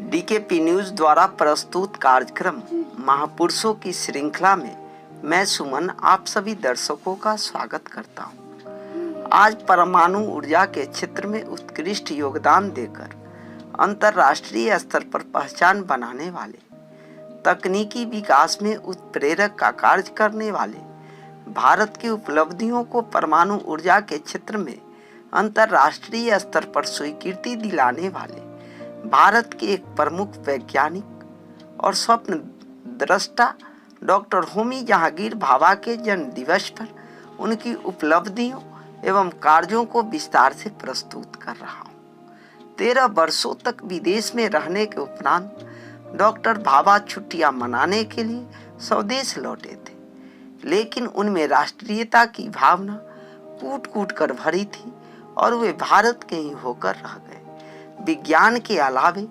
DKP news द्वारा प्रस्तुत कार्यक्रम महापुरुषों की श्रृंखला में मैं सुमन आप सभी दर्शकों का स्वागत करता हूं। आज परमाणु ऊर्जा के क्षेत्र में उत्कृष्ट योगदान देकर अंतर्राष्ट्रीय स्तर पर पहचान बनाने वाले, तकनीकी विकास में उत्प्रेरक का कार्य करने वाले, भारत की उपलब्धियों को परमाणु ऊर्जा के क्षेत्र में अंतर्राष्ट्रीय स्तर पर स्वीकृति दिलाने वाले भारत के एक प्रमुख वैज्ञानिक और स्वप्न दृष्टा डॉक्टर होमी जहांगीर भाभा के जन्म दिवस पर उनकी उपलब्धियों एवं कार्यों को विस्तार से प्रस्तुत कर रहा हूँ। 13 वर्षों तक विदेश में रहने के उपरांत डॉक्टर भाभा छुट्टियां मनाने के लिए स्वदेश लौटे थे, लेकिन उनमें राष्ट्रीयता की भावना कूट कूट कर भरी थी और वे भारत के ही होकर रह गए। विज्ञान के अलावे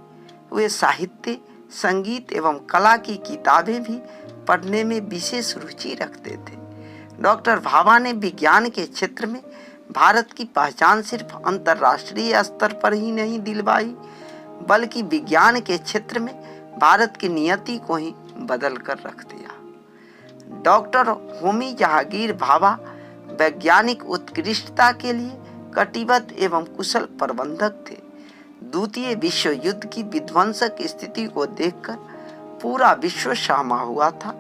वे साहित्य, संगीत एवं कला की किताबें भी पढ़ने में विशेष रुचि रखते थे। डॉक्टर भाभा ने विज्ञान के क्षेत्र में भारत की पहचान सिर्फ अंतर्राष्ट्रीय स्तर पर ही नहीं दिलवाई, बल्कि विज्ञान के क्षेत्र में भारत की नियति को ही बदल कर रख दिया। डॉक्टर होमी जहांगीर भाभा वैज्ञानिक उत्कृष्टता के लिए कटिबद्ध एवं कुशल प्रबंधक थे। द्वितीय विश्व युद्ध की विध्वंसक स्थिति को देखकर पूरा विश्व सहमा हुआ था।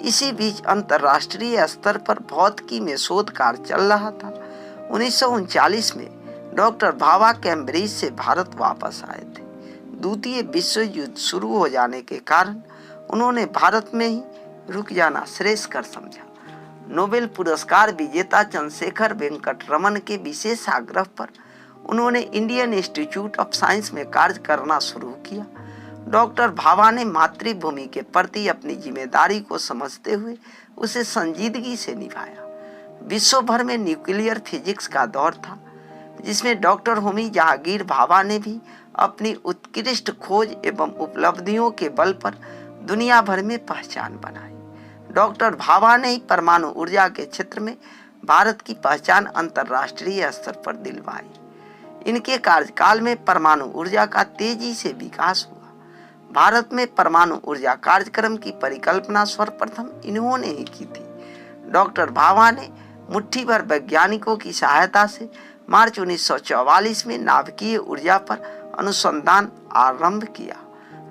इसी बीच अंतर्राष्ट्रीय स्तर पर भौतिकी में शोध कार्य चल रहा था। 1939 में डॉक्टर भाभा कैम्ब्रिज से भारत वापस आए थे। द्वितीय विश्व युद्ध शुरू हो जाने के कारण उन्होंने भारत में ही रुक जाना श्रेयस्कर समझा। नोबेल पुरस्कार विजेता चंद्रशेखर वेंकट रमन के विशेष आग्रह पर उन्होंने इंडियन इंस्टीट्यूट ऑफ साइंस में कार्य करना शुरू किया। डॉक्टर भाभा ने मातृभूमि के प्रति अपनी जिम्मेदारी को समझते हुए उसे संजीदगी से निभाया। विश्व भर में न्यूक्लियर फिजिक्स का दौर था, जिसमें डॉक्टर होमी जहांगीर भाभा ने भी अपनी उत्कृष्ट खोज एवं उपलब्धियों के बल पर दुनिया भर में पहचान बनाई। डॉक्टर भाभा ने ही परमाणु ऊर्जा के क्षेत्र में भारत की पहचान अंतर्राष्ट्रीय स्तर पर दिलवाई। इनके कार्यकाल में परमाणु ऊर्जा का तेजी से विकास हुआ। भारत में परमाणु ऊर्जा कार्यक्रम की परिकल्पना सर्वप्रथम इन्होंने ही की थी। डॉक्टर भाभा ने मुट्ठी भर वैज्ञानिकों की सहायता से मार्च 1944 में नाभिकीय ऊर्जा पर अनुसंधान आरंभ किया।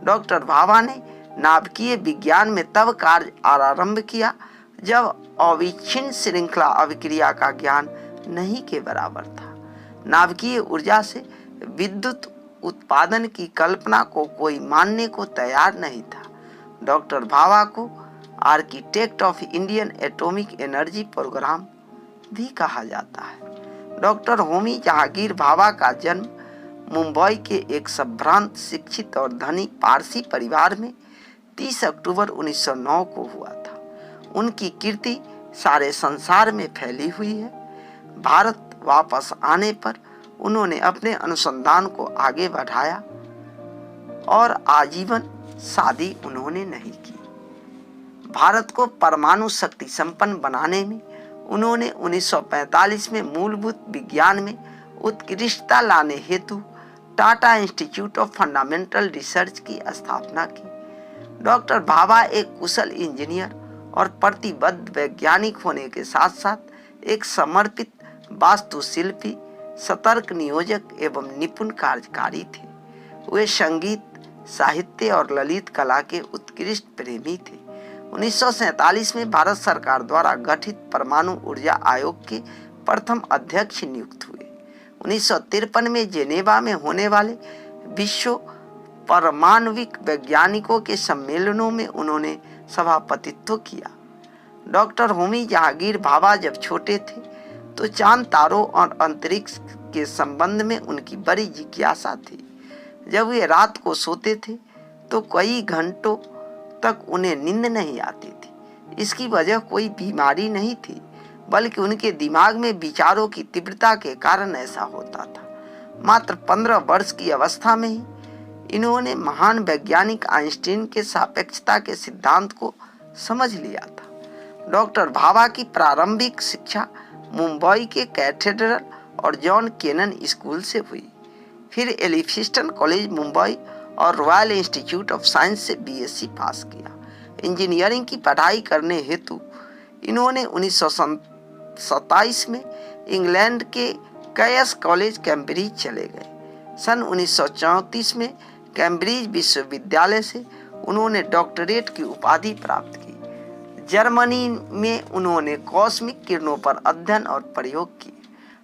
डॉक्टर भाभा ने नाभिकीय विज्ञान में तब कार्य आरंभ किया जब अविच्छिन्न श्रृंखला अभिक्रिया का ज्ञान नहीं के बराबर था। नाभिकीय ऊर्जा से विद्युत उत्पादन की कल्पना को कोई मानने को तैयार नहीं था। डॉक्टर भाभा को architect of Indian atomic energy programme भी कहा जाता है। डॉक्टर होमी जहांगीर भाभा का जन्म मुंबई के एक संभ्रांत, शिक्षित और धनी पारसी परिवार में 30 अक्टूबर 1909 को हुआ था। उनकी कीर्ति सारे संसार में फैली हुई है। भारत वापस आने पर उन्होंने अपने अनुसंधान को आगे बढ़ाया और आजीवन शादी उन्होंने नहीं की। भारत को परमाणु शक्ति संपन्न बनाने में उन्होंने 1945 में मूलभूत विज्ञान में उत्कृष्टता लाने हेतु Tata institute of fundamental research की स्थापना की। डॉक्टर भाभा एक कुशल इंजीनियर और प्रतिबद्ध वैज्ञानिक होने के साथ साथ एक समर्पित वास्तुशिल्पी, सतर्क नियोजक एवं निपुण कार्यकारी थे। वे संगीत, साहित्य और ललित कला के उत्कृष्ट प्रेमी थे। 1947 में भारत सरकार द्वारा गठित परमाणु ऊर्जा आयोग के प्रथम अध्यक्ष नियुक्त हुए। 1953 में जेनेवा में होने वाले विश्व परमाणविक वैज्ञानिकों के सम्मेलनों में उन्होंने सभापतित्व किया। डॉक्टर होमी जहांगीर भाभा जब छोटे थे तो चांद, तारों और अंतरिक्ष के संबंध में उनकी बड़ी जिज्ञासा थी। जब वे रात को सोते थे तो कई घंटों तक उन्हें नींद नहीं आती थी। इसकी वजह कोई बीमारी नहीं थी, बल्कि उनके दिमाग में विचारों की तीव्रता के कारण ऐसा होता था। मात्र 15 वर्ष की अवस्था में ही इन्होंने महान वैज्ञानिक आइंस्टीन के सापेक्षता के सिद्धांत को समझ लिया था। डॉक्टर भाभा की प्रारंभिक शिक्षा मुंबई के कैथेड्रल और जॉन केनन स्कूल से हुई। फिर एलिफिस्टन कॉलेज मुंबई और रॉयल इंस्टीट्यूट ऑफ साइंस से बीएससी पास किया। इंजीनियरिंग की पढ़ाई करने हेतु इन्होंने 1927 में इंग्लैंड के कैस कॉलेज कैम्ब्रिज चले गए। सन 1934 में कैम्ब्रिज विश्वविद्यालय से उन्होंने डॉक्टरेट की उपाधि प्राप्त की। जर्मनी में उन्होंने कॉस्मिक किरणों पर अध्ययन और प्रयोग किए।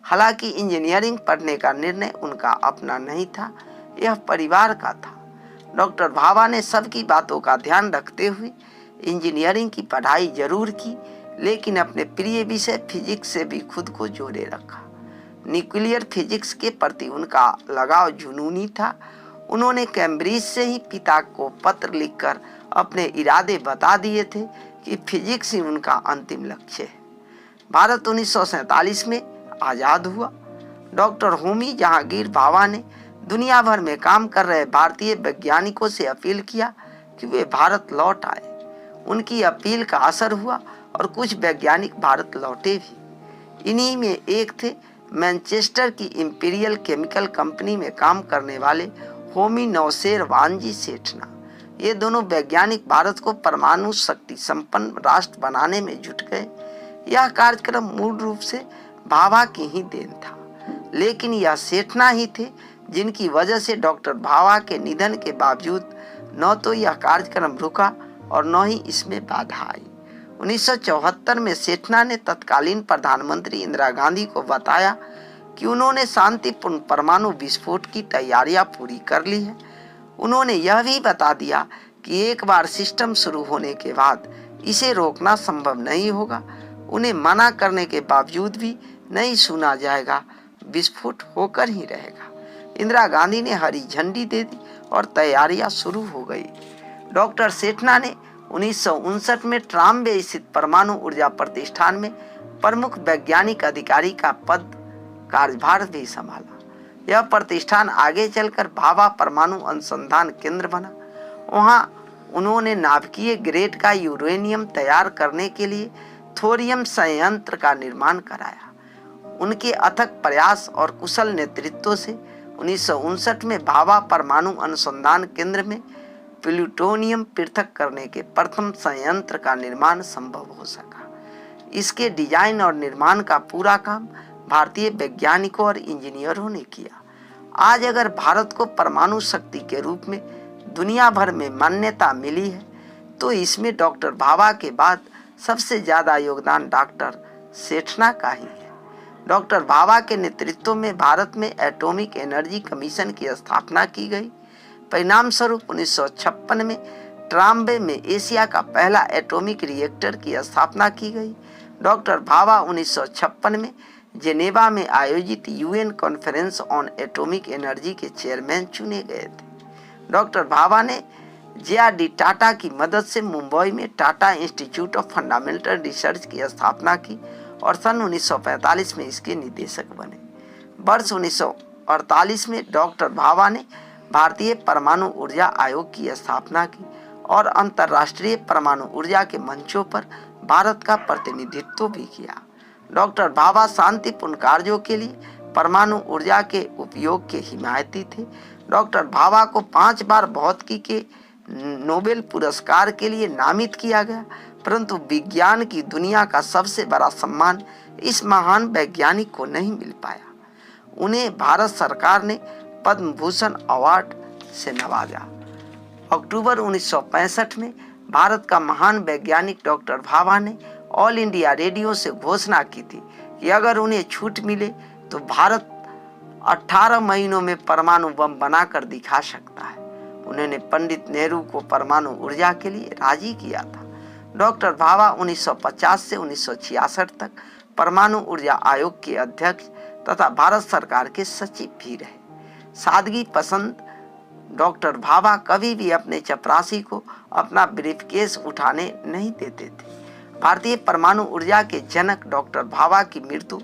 हालांकि इंजीनियरिंग पढ़ने का निर्णय उनका अपना नहीं था, यह परिवार का था। डॉक्टर भाभा ने सबकी बातों का ध्यान रखते हुए इंजीनियरिंग की पढ़ाई जरूर की, लेकिन अपने प्रिय विषय फिजिक्स से भी खुद को जोड़े रखा। न्यूक्लियर फिजिक्स के प्रति उनका लगाव जुनूनी था। उन्होंने कैम्ब्रिज से ही पिता को पत्र लिखकर अपने इरादे बता दिए थे कि फिजिक्स ही उनका अंतिम लक्ष्य है। भारत 1947 में आज़ाद हुआ। डॉक्टर होमी जहांगीर भाभा ने दुनिया भर में काम कर रहे भारतीय वैज्ञानिकों से अपील किया कि वे भारत लौट आए। उनकी अपील का असर हुआ और कुछ वैज्ञानिक भारत लौटे भी। इन्हीं में एक थे मैनचेस्टर की इंपीरियल केमिकल कंपनी में काम करने वाले होमी नौशेरवानजी सेठना। ये दोनों वैज्ञानिक भारत को परमाणु शक्ति संपन्न राष्ट्र बनाने में जुट गए। यह कार्यक्रम मूल रूप से भाभा की ही देन था, लेकिन यह सेठना ही थे जिनकी वजह से डॉक्टर भाभा के निधन के बावजूद न तो यह कार्यक्रम रुका और न ही इसमें बाधा आई। 1974 में सेठना ने तत्कालीन प्रधानमंत्री इंदिरा गांधी को बताया कि उन्होंने शांतिपूर्ण परमाणु विस्फोट की तैयारियां पूरी कर ली है। उन्होंने यह भी बता दिया कि एक बार सिस्टम शुरू होने के बाद इसे रोकना संभव नहीं होगा। उन्हें मना करने के बावजूद भी नहीं सुना जाएगा, विस्फोट होकर ही रहेगा। इंदिरा गांधी ने हरी झंडी दे दी और तैयारियां शुरू हो गई। डॉक्टर सेठना ने 1959 में ट्राम्बे स्थित परमाणु ऊर्जा प्रतिष्ठान में प्रमुख वैज्ञानिक अधिकारी का पद कार्यभार भी संभाला। यह प्रतिष्ठान आगे चलकर भाभा परमाणु अनुसंधान केंद्र बना। वहां उन्होंने नाभिकीय ग्रेड का यूरेनियम तैयार करने के लिए थोरियम संयंत्र का निर्माण कराया। उनके अथक प्रयास और कुशल नेतृत्व से 1959 में भाभा परमाणु अनुसंधान केंद्र में प्लूटोनियम पृथक करने के प्रथम संयंत्र का निर्माण संभव हो सका। इसके डिजाइन और निर्माण का पूरा काम भारतीय वैज्ञानिकों और इंजीनियरों ने किया। आज अगर भारत को परमाणु शक्ति के रूप में दुनिया भर में मान्यता मिली है, तो इसमें डॉक्टर भाभा के बाद सबसे ज्यादा योगदान डॉक्टर सेठना का ही है। डॉक्टर भाभा के नेतृत्व में भारत में एटॉमिक एनर्जी कमीशन की स्थापना की गई। परिणाम स्वरूप 1956 में ट्राम्बे में एशिया का पहला एटॉमिक रिएक्टर की स्थापना की गई। डॉक्टर भाभा 1956 में जेनेवा में आयोजित UN conference on atomic energy के चेयरमैन चुने गए थे। डॉक्टर भाभा ने जे.आर.डी. टाटा की मदद से मुंबई में Tata institute of fundamental research की स्थापना की और सन 1945 में इसके निदेशक बने। वर्ष 1948 में डॉक्टर भाभा ने भारतीय परमाणु ऊर्जा आयोग की स्थापना की और अंतर्राष्ट्रीय परमाणु ऊर्जा के मंचों पर भारत का प्रतिनिधित्व भी किया। डॉक्टर भाभा शांतिपूर्ण कार्यों के लिए परमाणु ऊर्जा के उपयोग के हिमायती थे। डॉक्टर भाभा को 5 बार भौतिकी के नोबेल पुरस्कार के लिए नामित किया गया, परंतु विज्ञान की दुनिया का सबसे बड़ा सम्मान इस महान वैज्ञानिक को नहीं मिल पाया। उन्हें भारत सरकार ने पद्म भूषण अवार्ड से नवाजा। अक्टूबर 1965 में भारत का महान वैज्ञानिक डॉक्टर भाभा ने ऑल इंडिया रेडियो से घोषणा की थी कि अगर उन्हें छूट मिले तो भारत 18 महीनों में परमाणु बम बनाकर दिखा सकता है। उन्होंने पंडित नेहरू को परमाणु ऊर्जा के लिए राजी किया था। डॉक्टर भाभा 1950 से 1966 तक परमाणु ऊर्जा आयोग के अध्यक्ष तथा भारत सरकार के सचिव भी रहे। सादगी पसंद डॉक्टर भाभा कभी भी अपने चपरासी को अपना ब्रीफकेस उठाने नहीं देते थे। भारतीय परमाणु ऊर्जा के जनक डॉक्टर भाभा की मृत्यु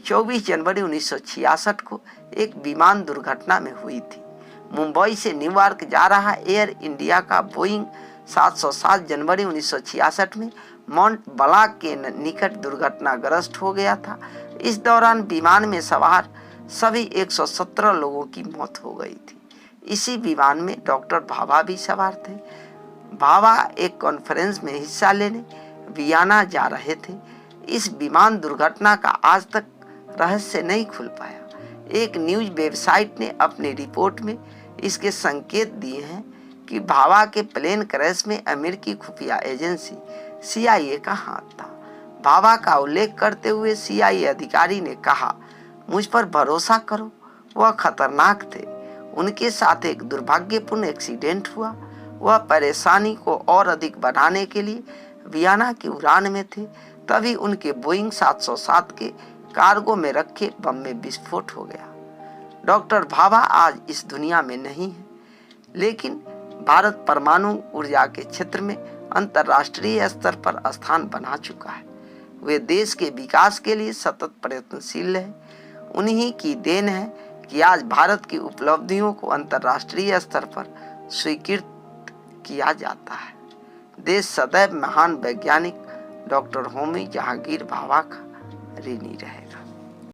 24 जनवरी 1966 को एक विमान दुर्घटना में हुई थी। मुंबई से न्यूयॉर्क जा रहा एयर इंडिया का बोइंग 707 जनवरी 1966 में माउंट ब्लांक के निकट दुर्घटनाग्रस्त हो गया था। इस दौरान विमान में सवार सभी 117 लोगों की मौत हो गई थी। इसी विमान में डॉक्टर भाभा भी सवार थे। भाभा एक कॉन्फ्रेंस में हिस्सा लेने वियना जा रहे थे। इस विमान दुर्घटना का आज तक रहस्य नहीं खुल पाया। एक न्यूज वेबसाइट ने अपनी रिपोर्ट में इसके संकेत दिए हैं कि भाभा के प्लेन क्रैश में अमेरिकी खुफिया एजेंसी CIA का हाथ था। भाभा का उल्लेख करते हुए CIA अधिकारी ने कहा, मुझ पर भरोसा करो, वह खतरनाक थे। उनके साथ एक दुर्भाग्यपूर्ण एक्सीडेंट हुआ। वह परेशानी को और अधिक बढ़ाने के लिए वियना की उड़ान में थे। तभी उनके बोइंग 707 के कार्गो में रखे बम में विस्फोट हो गया। डॉक्टर भाभा आज इस दुनिया में नहीं है, लेकिन भारत परमाणु ऊर्जा के क्षेत्र में अंतर्राष्ट्रीय स्तर पर स्थान बना चुका है। वे देश के विकास के लिए सतत प्रयत्नशील है। उन्हीं की देन है कि आज भारत की उपलब्धियों को अंतर्राष्ट्रीय स्तर पर स्वीकृत किया जाता है। देश सदैव महान वैज्ञानिक डॉक्टर होमी जहांगीर भाभा का ऋणी रहेगा।